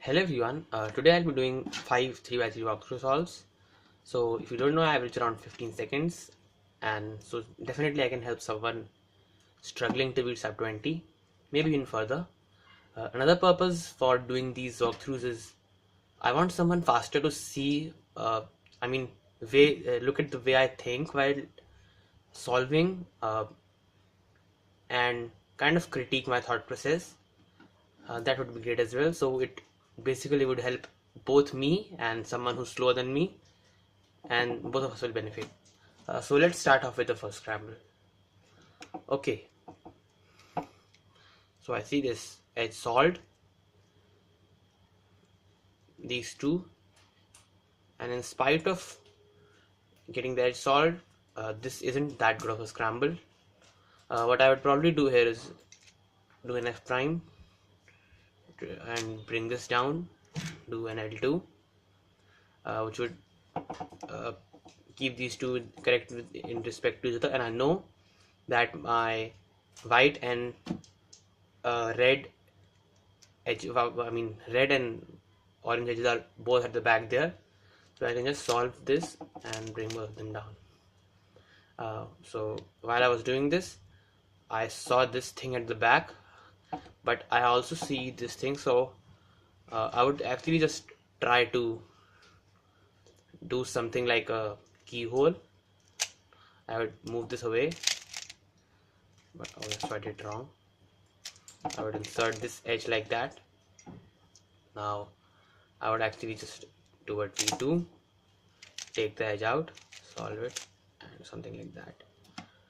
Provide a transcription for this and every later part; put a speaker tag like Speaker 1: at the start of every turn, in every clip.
Speaker 1: Hello everyone, today I'll be doing 5 3x3 walkthrough solves. So if you don't know, I average around 15 seconds, and so definitely I can help someone struggling to beat sub 20, maybe even further. Another purpose for doing these walkthroughs is I want someone faster to see, I mean, look at the way I think while solving, and kind of critique my thought process. That would be great as well. So it basically would help both me and someone who's slower than me, and both of us will benefit. So let's start off with the first scramble. Okay, so I see this edge solved, these two, and in spite of getting the edge solved, this isn't that good of a scramble. What I would probably do here is do an F prime and bring this down, do an L2, which would uh, keep these two correct in respect to each other, and I know that my white and red edge, I mean red and orange edges are both at the back there, so I can just solve this and bring both of them down. So while I was doing this, I saw this thing at the back, but I also see this thing, so I would actually just try to do something like a keyhole. I would move this away, but oh, that's what I did wrong. I would insert this edge like that. Now I would actually just do a T2, take the edge out, solve it, and something like that.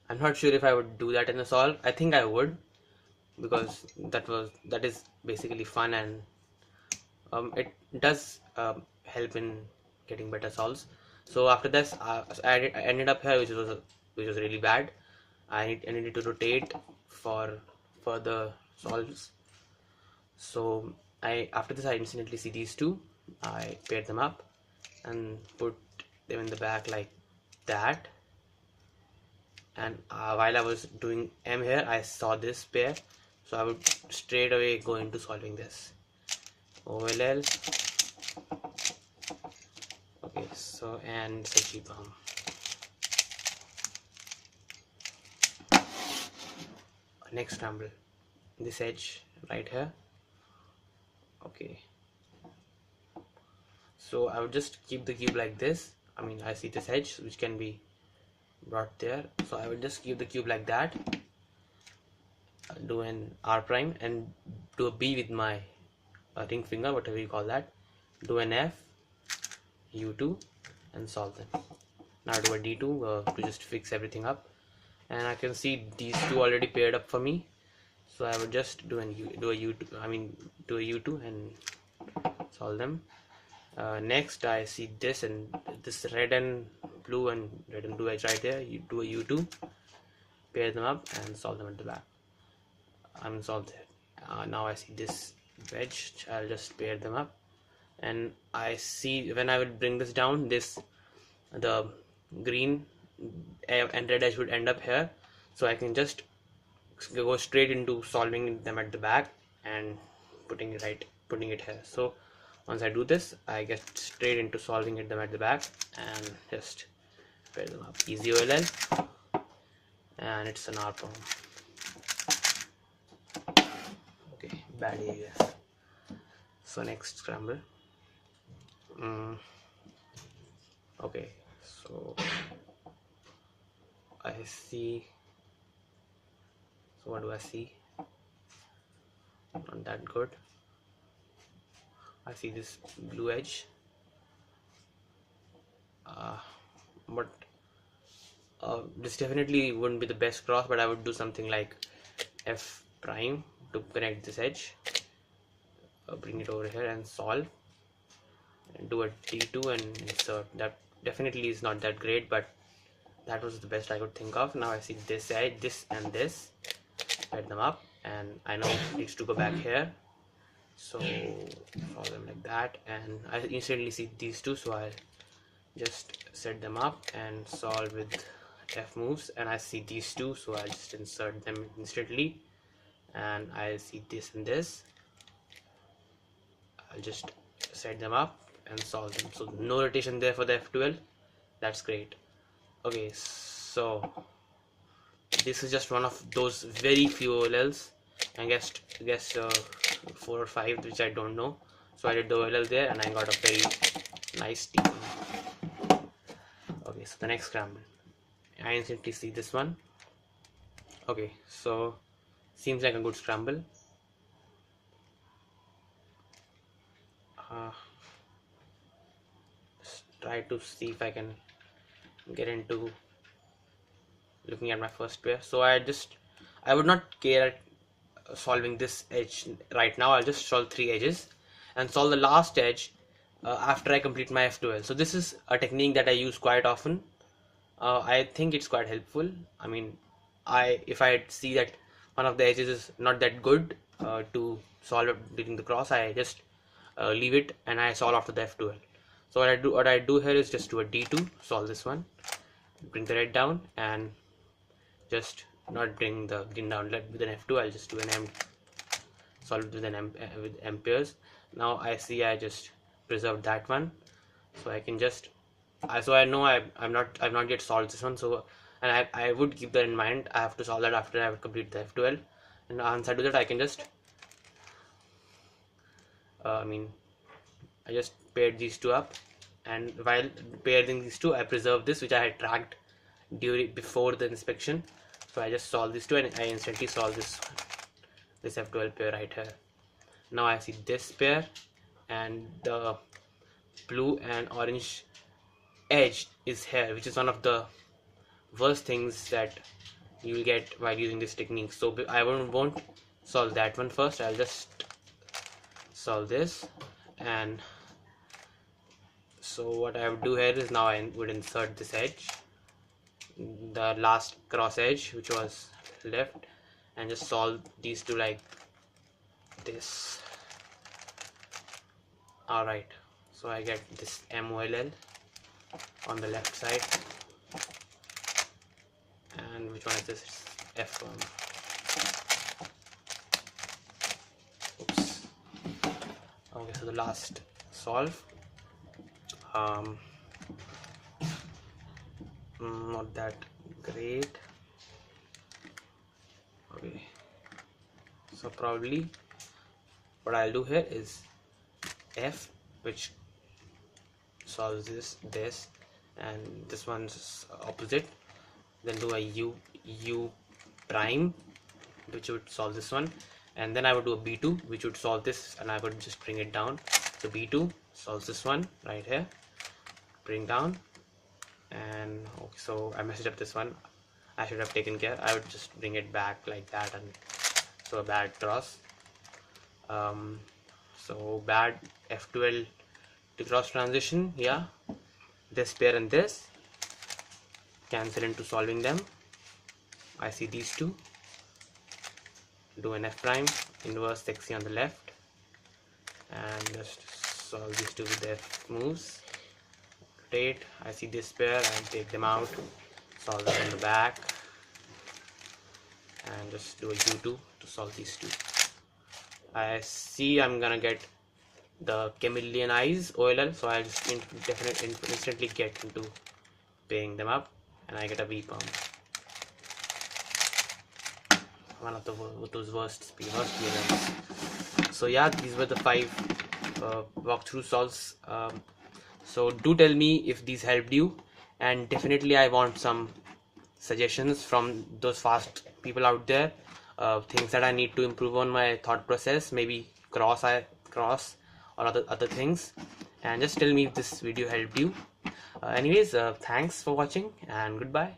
Speaker 1: I'm not sure if I would do that in a solve. I think I would, because that is basically fun, and it does help in getting better solves. So after this, I ended up here, which was really bad. I needed to rotate for further solves. So after this I instantly see these two. I paired them up and put them in the back like that. And while I was doing M here, I saw this pair, so I would straight away go into solving this. OLL. Okay, so and it's a G bomb. Next scramble, this edge right here. Okay, so I would just keep the cube like this. I mean, I see this edge which can be brought there, so I would just keep the cube like that, do an R prime and do a B with my ring finger, whatever you call that, do an F, U2 and solve them. Now do a D2 to just fix everything up, and I can see these two already paired up for me, so I would just do a U2, I mean do a U2 and solve them. Next I see this and this red and blue edge right there. You do a U2, pair them up and solve them at the back. I'm solved it. Now I see this wedge. I'll just pair them up, and I see when I will bring this down, the green and red edge would end up here, so I can just go straight into solving them at the back and putting it here. So once I do this, I get straight into solving them at the back and just pair them up. Easy OLL, and it's an R problem. Okay, bad area. So next scramble. Okay, so I see. So what do I see? Not that good. I see this blue edge, but this definitely wouldn't be the best cross, but I would do something like F prime to connect this edge, bring it over here and solve, and do a T2 and insert. That definitely is not that great, but that was the best I could think of. Now I see this edge, this and this, pair them up, and I know it needs to go back here, so solve them like that, and I instantly see these two, so I'll just set them up and solve with F moves, and I see these two, so I'll just insert them instantly, and I see this and this. I'll just set them up and solve them. So no rotation there for the F12. That's great. Okay, so this is just one of those very few OLLs. I guess 4 or 5, which I don't know. So I did the OLL there and I got a very nice team. Okay, so the next scramble, I instantly see this one. Okay, so seems like a good scramble. Try to see if I can get into looking at my first pair. So I would not care at solving this edge right now. I'll just solve 3 edges and solve the last edge after I complete my F12. So this is a technique that I use quite often. I think it's quite helpful. I mean, if I see that one of the edges is not that good to solve it during the cross, I just leave it and I solve after the F12. So what I do here is just do a D2, solve this one, bring the red down, and just not bring the green down. With an F2, I'll just do an M, solve it with an with amperes. Now I see I just preserved that one, so I can just so I know I've not yet solved this one. So and I would keep that in mind. I have to solve that after I have complete the F12, and once I do that, I can just I just paired these two up, and while pairing these two, I preserve this which I had tracked before the inspection. So I just solve these two and I instantly solve this F12 pair right here. Now I see this pair and the blue and orange edge is here, which is one of the worst things that you will get while using this technique. So I won't solve that one first. I'll just solve this. And so what I would do here is now I would insert this edge, the last cross edge which was left, and just solve these two like this. Alright, so I get this MOLL on the left side, and which one is this? F1. Oops. Okay, so the last solve, not that great. Okay, so probably what I'll do here is F, which solves this, and this one's opposite. Then do a U prime, which would solve this one, and then I would do a B2, which would solve this, and I would just bring it down. So B2 solves this one right here, bring down, and okay, so I messed up this one. I should have taken care. I would just bring it back like that, and so a bad cross. So bad F12 to cross transition. Yeah, this pair and this cancel into solving them. I see these two. Do an F prime, inverse sexy on the left, and just solve these two with the F moves. Rotate. I see this pair and take them out. Solve them in the back, and just do a U2 to solve these two. I see I'm gonna get the chameleon eyes OLL, so I'll just instantly get into pairing them up, and I get a V pump. One of those worst PLLs. So yeah, these were the 5 walkthrough solves. So do tell me if these helped you, and definitely I want some suggestions from those fast people out there, things that I need to improve on my thought process, maybe cross or other things, and just tell me if this video helped you. Anyways, thanks for watching and goodbye.